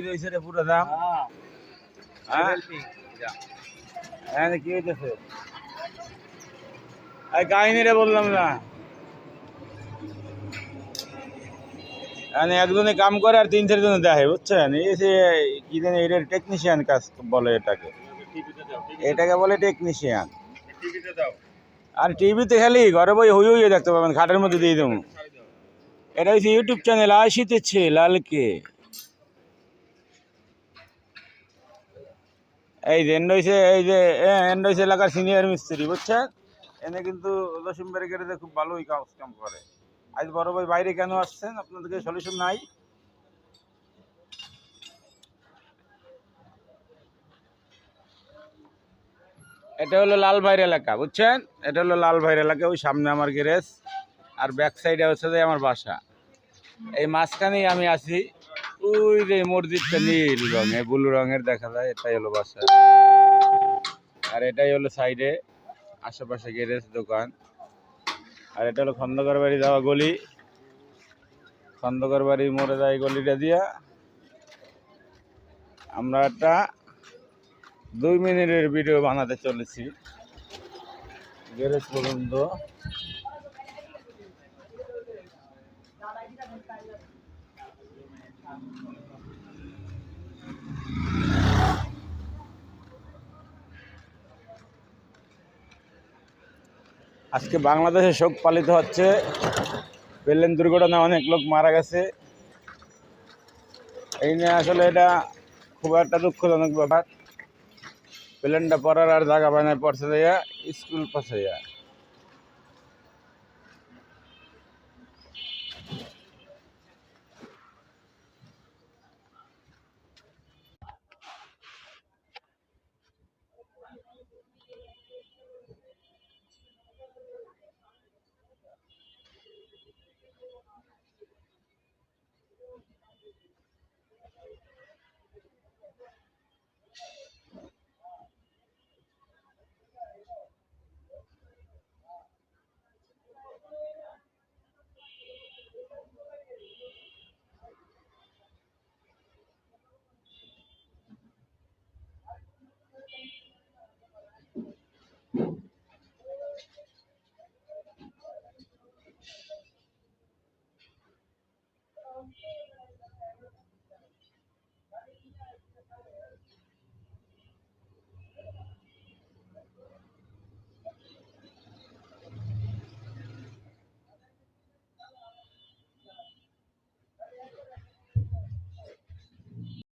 হয়েছে রে পুরো দাম। হ্যাঁ হ্যাঁ কি হইতেছে কাহিনী রে বললাম না একজনে কাম করে আর 3-4 জনে দেখে বুঝছেন এই যে কি জানি এটার টেকনিশিয়ান কাজ বলে এটাকে বলে টেকনিশিয়ান। আর টিভিতে খালি ঘরে বই হই হইয়ে দেখতে পাবেন খাটের মধ্যে দিয়ে দেবো। এটা হচ্ছে ইউটিউব চ্যানেল আশিতেছে লালকে। এই যে এন্ড হয়েছে এলাকার সিনিয়র মিস্ত্রি বুঝছেন। এনে কিন্তু জসিম ব্যারিকেডে খুব ভালোই কাম করে। আজ বড় ভাই বাইরে কেন আসছেন আপনাদেরকে সলিউশন নাই। এটা হলো লাল ভাইয়ের এলাকা বুঝছেন। এটা হলো লাল ভাইয়ের এলাকা, ওই সামনে আমার গ্যারেজ আর ব্যাক সাইডে হচ্ছে যে আমার বাসা। এই মাঝখানেই আমি আছি। ওই যে মসজিদটা নীল রঙে ব্লু রঙের দেখা যায়, এটাই হলো বাসা। আর এটাই হলো সাইডে আশেপাশে গ্যারেজ দোকান। আর এটা হলো খন্দকার বাড়ি যাওয়া গলি। খন্দকার বাড়ি মোড়ে যায় গলিটা দিয়া আমরা একটা 2 মিনিটের ভিডিও বানাতে চলেছি গ্যারেজ পর্যন্ত। আজকে বাংলাদেশে শোক পালিত হচ্ছে। প্লেন দুর্ঘটনা অনেক লোক মারা গেছে। এই নিয়ে আসলে এটা খুব একটা দুঃখজনক ব্যাপার। প্লেনটা পড়ার আর জায়গা পায় না, পড়ছে যাইয়া স্কুল পাশে যাইয়া।